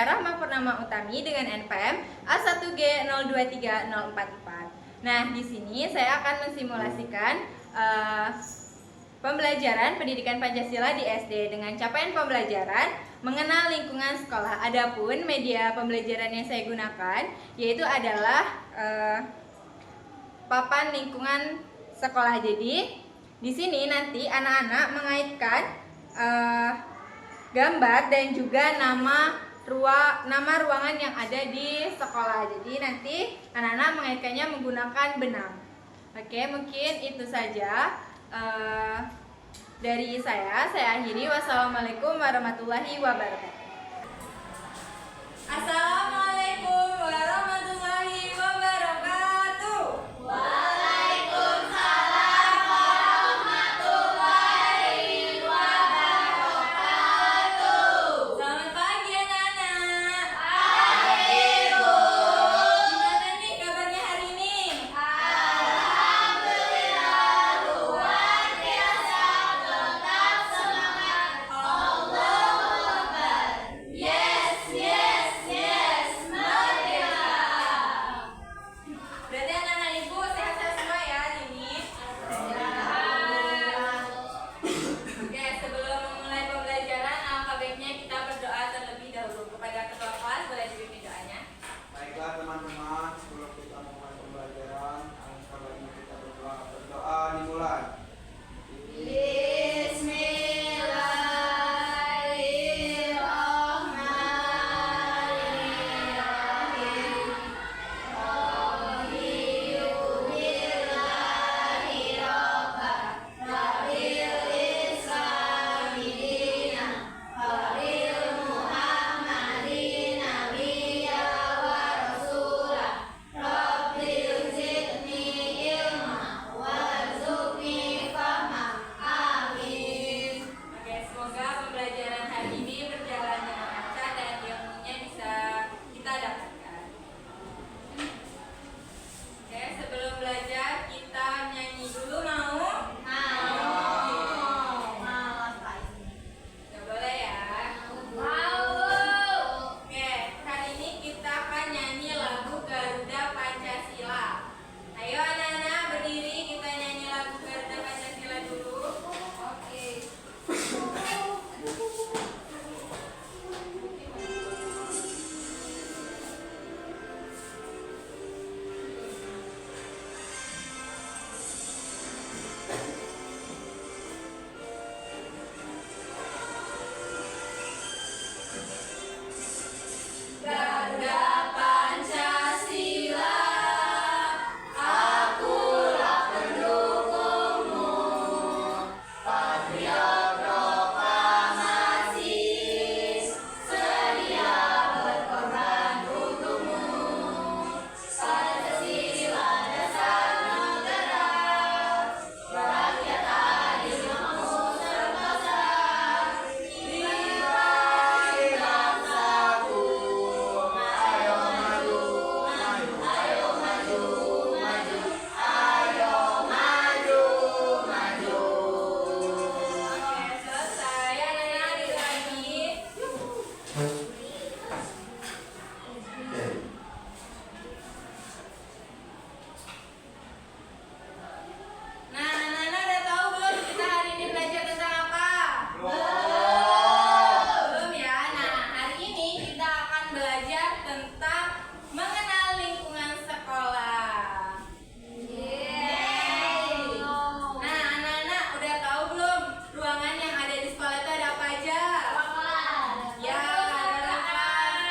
saya Rahma Purnama Utami dengan NPM A1G023044. Nah, di sini saya akan mensimulasikan pembelajaran pendidikan Pancasila di SD dengan capaian pembelajaran mengenal lingkungan sekolah. Adapun media pembelajaran yang saya gunakan yaitu adalah papan lingkungan sekolah. Jadi di sini nanti anak-anak mengaitkan gambar dan juga nama ruangan yang ada di sekolah. Jadi nanti anak-anak mengaitkannya menggunakan benang. Oke, mungkin itu saja dari saya. Saya akhiri. Wassalamualaikum warahmatullahi wabarakatuh. Assalamualaikum warahmatullahi wabarakatuh. Waalaikumsalam warahmatullahi wabarakatuh. Selamat pagi anak-anak. Pagi, Bu. Gimana nih kabarnya hari ini? Alhamdulillah luar biasa, tetap semangat. Allahu Akbar. Yes, yes, yes, merdeka. Berarti anak-anak ibu sehat-sehat semua ya hari ini? Oke, sebelum memulai pembelajaran, alangkah baiknya kita berdoa terlebih dahulu kepada ketua kelas. Boleh dipimpin doanya? Baiklah teman-teman, sebelum kita mulai pembelajaran, alangkah baiknya kita berdoa dimulai. Bismillahirrahmanirrahim. Rabbil Islami dina, Rabbil Muhammadin nabiyya wa rasulah, Rabbil zidni ilma warzuqni fahma. Amin. Oke, semoga pembelajaran hari ini berjalan dengan lancar dan ilmunya bisa kita dapatkan. Oke, sebelum belajar kita nyanyi dulu, mau? Gak boleh ya? Oke, hari ini kita akan nyanyi lagu Garuda Pancasila. Ayo anak-anak berdiri, kita nyanyi lagu Garuda Pancasila dulu. Oke. Garuda Pancasila, akulah pendukungmu. Patriot proklamasi, sedia berkorban untukmu. Pancasila dasar negara, rakyat adil makmur serta nilai bangsaku. Ayo maju, maju, ayo maju, maju, ayo maju, maju. Oke, selesai. Anak-anak adik lagi. Nah, anak-anak udah tahu belum kita hari ini belajar tentang apa? Belum ya. Nah, hari ini kita akan belajar tentang mengenal lingkungan sekolah. Nah, anak-anak udah tahu belum ruangan yang ada di sekolah itu ada apa aja? Ya,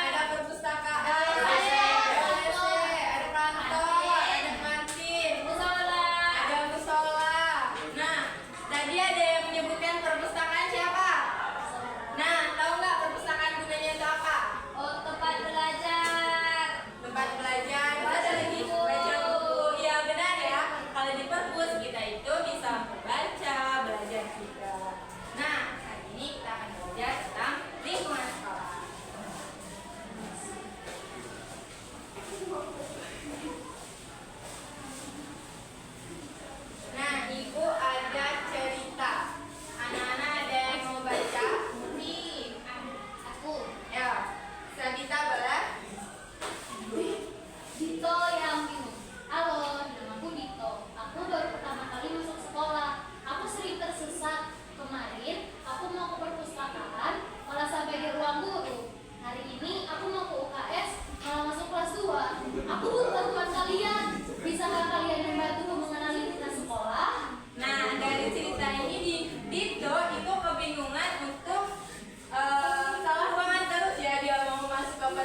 ada perpustakaan, ada WC, ada kantor, ada kantin, ada musola. Nah, tadi ada yang menyebutkan perpustakaan siapa? Nah, tahu nggak perpustakaan gunanya itu apa? Tempat belajar.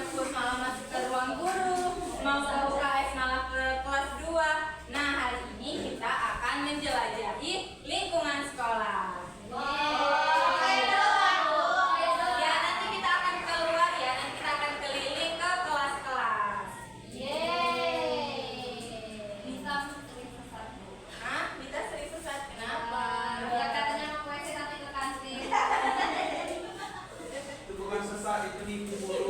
ekskul malah masuk ke ruang guru, mau ke UKS malah ke kelas 2. Nah, hari ini kita akan menjelajahi lingkungan sekolah. Ya, nanti kita akan keluar ya, nanti kita akan keliling ke kelas-kelas. Hah? Kita sering sesat, kenapa? Itu bukan sesat, itu nipu mulu.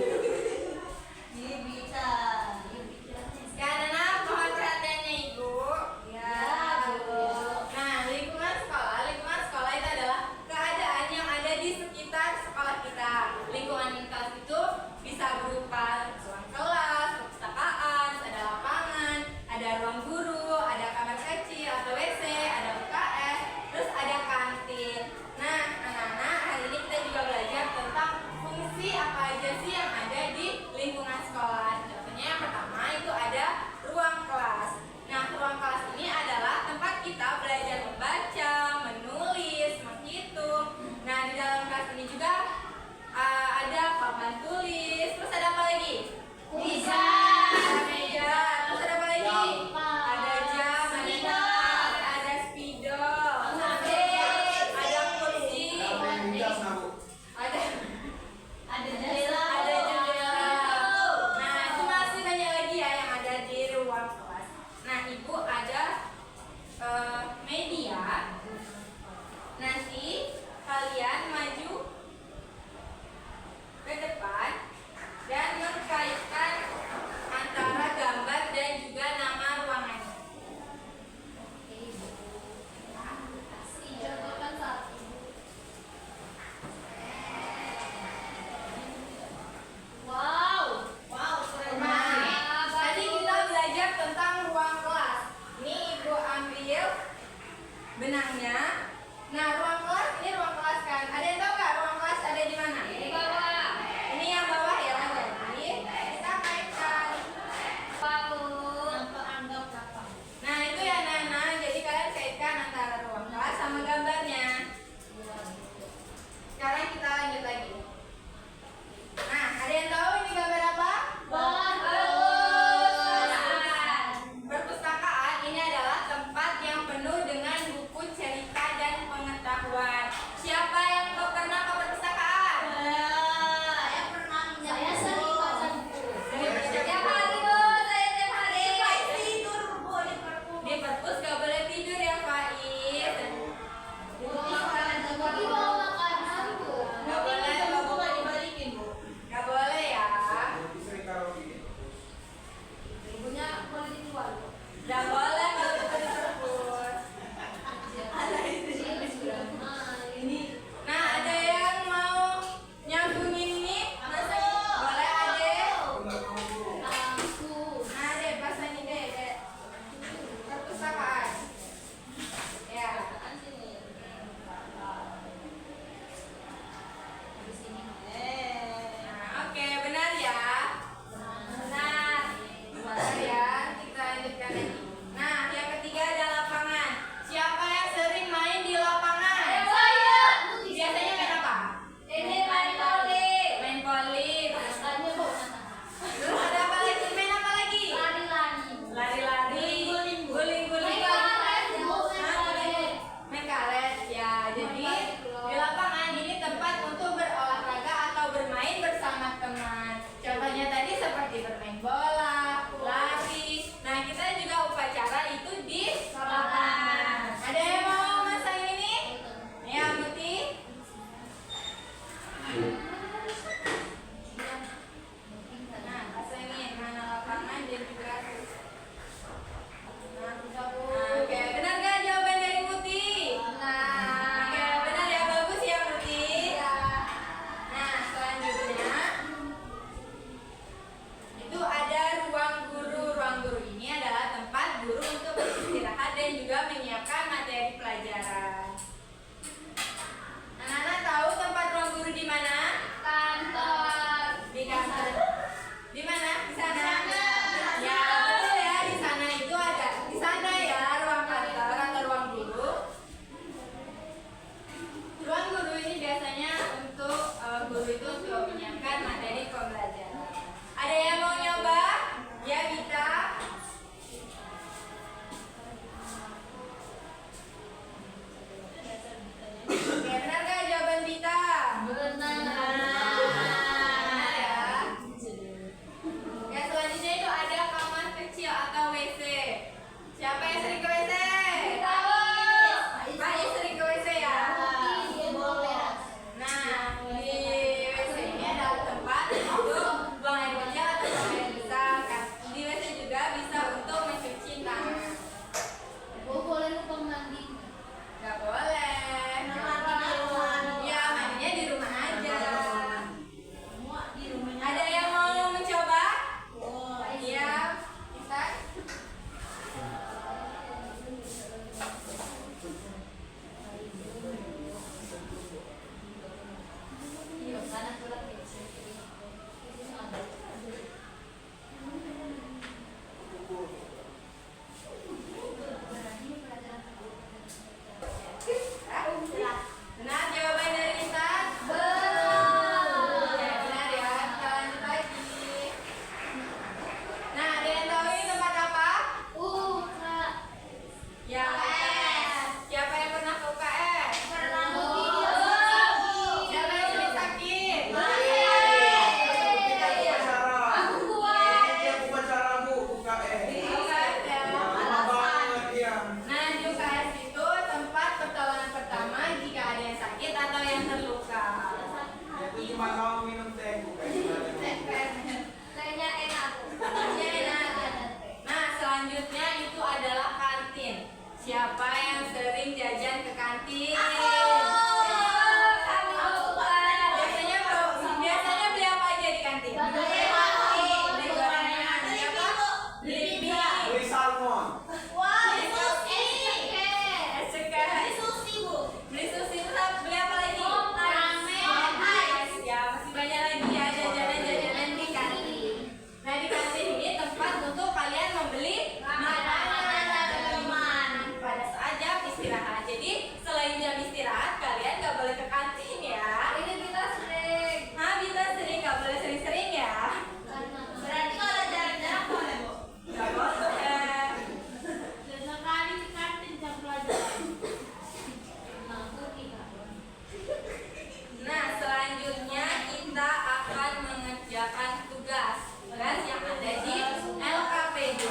tugas yang ada di LKPD.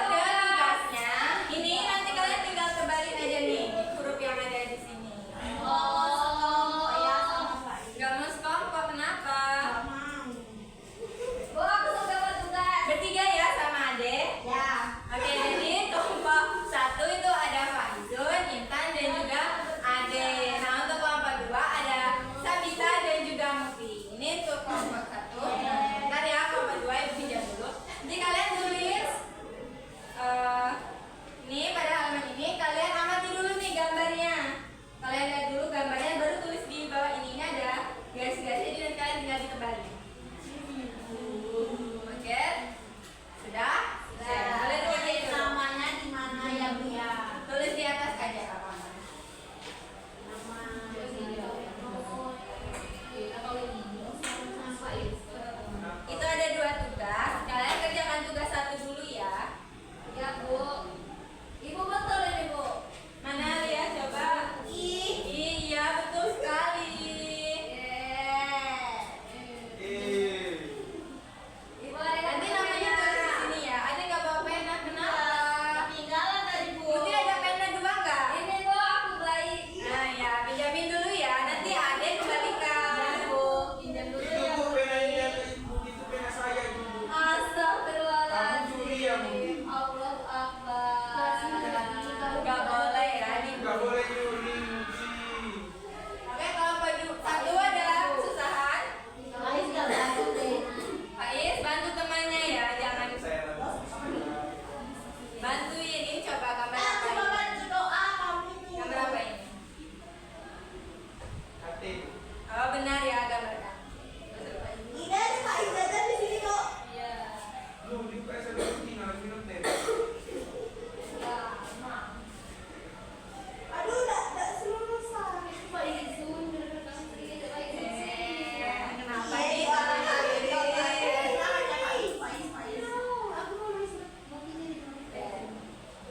Tugasnya ini nanti kalian tinggal tebalin aja nih huruf yang ada di sini. Gak mau sekelompok, kenapa? Bertiga ya sama Ade. Oke, jadi kelompok 1 itu ada Faizun, Intan, dan juga Ade. Nah, untuk kelompok 2 ada Sabita dan juga Mufi. Ini untuk kelompok 1. Ntar ya, kelompok 2 ibu pinjam dulu. Jadi kalian tulis ini pada halaman ini, kalian amati dulu nih gambarnya. Kalian lihat dulu gambarnya, baru tulis di bawah ininya ada garis-garisnya, dan kalian tinggal ditebalin. Oke? Sudah? Kalian tulis dulu. Namanya di mana ya Bu ya? Tulis di atas aja apa? Itu ada 2 tugas. Kalian kerjakan tugas 1 dulu ya. Ya Bu. Ibu betul ini Bu. Mana lihat coba. Iya betul sekali. Ibu ada Nanti namanya tulis di sini ya. Ada nggak bawa pena? Kenapa? Ketinggalan tadi Bu. Putih ada pena 2 nggak? Ini Bu aku baik. Nah ya, pinjamin dulu ya. Nanti Ade kembalikan. Bu, pinjam dulu Itu ya Bu, Bu. pena ini ada Ibu, itu pena saya itu Bu. Astagfirullahaladzim. Kamu curi ya, Bu? Allahu Akbar. Nggak boleh ya. Nggak boleh nyuri, Muci. Oke, kalau baju 1 ada kesusahan. Ais nggak bantu deh. Faiz, bantu temannya ya. Jangan Saya lagi. bantuin. Ini coba gambar apa Coba ini? bantu doa kamu. Gambar apa ini? Hati. Oh benar ya gambarnya. Ini ada Pak Izzatan di sini kok. Iya. Lu di PS ada minum minum teh. Aduh, enggak selesai. Pak Izzun, kasih sedikit Pak Izzun. Kenapa Iya, nih? iya.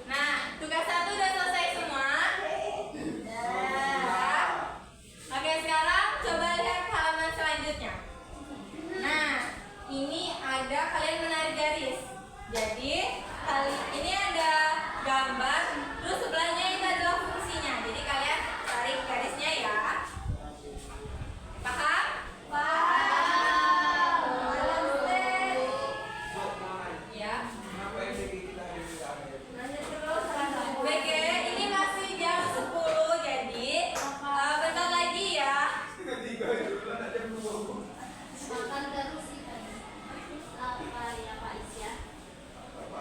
Nah, tugas 1 udah selesai semua. Oke, sekarang coba lihat halaman selanjutnya. Nah, ini ada kalian menarik garis. Jadi, ini ada gambar, terus sebelahnya itu adalah fungsinya. Jadi kalian tarik garisnya ya. Paham? Sok mana? Ya. Kenapa yang kita hari ini nggak ada? BG, ini masih jam 10, jadi bentar lagi ya. Tiga bulan ada dua. Makan terus sih kan. Apa ya Pak Is ya? Apa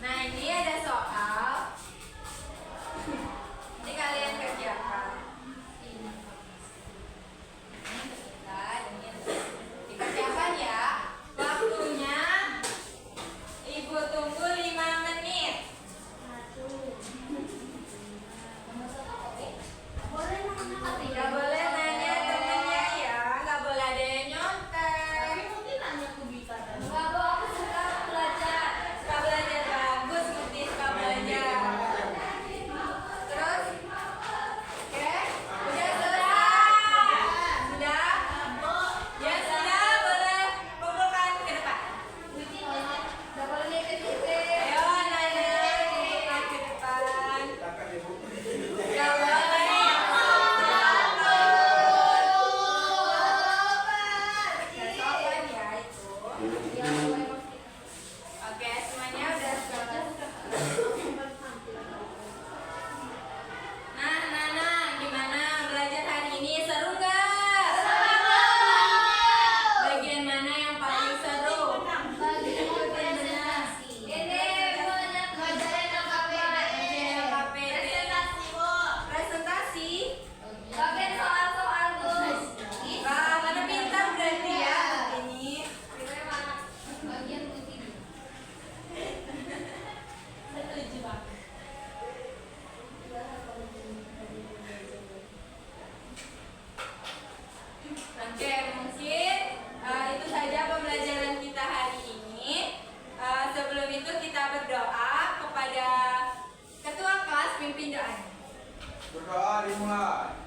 Nah, ini ada soal. Ini kalian kerjakan. Dikerjakan ya. Waktunya Ibu tunggu 5 menit. Gak boleh nanya temennya ya, gak boleh ada yang nyontek. Suka belajar bagus, Muti suka belajar. Terus, oke, udah selesai. Sudah? Ya sudah, boleh kumpulkan ke depan. Ayo, Nana, kumpulkan ke depan. Silakan Ibu. Gak boleh. Gak sopan ya itu. Oke, semuanya udah selesai. Nah, Nana, gimana belajar hari ini? Seru nggak? Bagian mana yang paling seru? Bagian LKPD. Presentasi. Wah, mana pintar berarti ya ini. Setuju banget. Oke, mungkin itu saja pembelajaran kita hari ini. Sebelum itu kita berdoa kepada ketua kelas, pimpin doanya. Berdoa dimulai.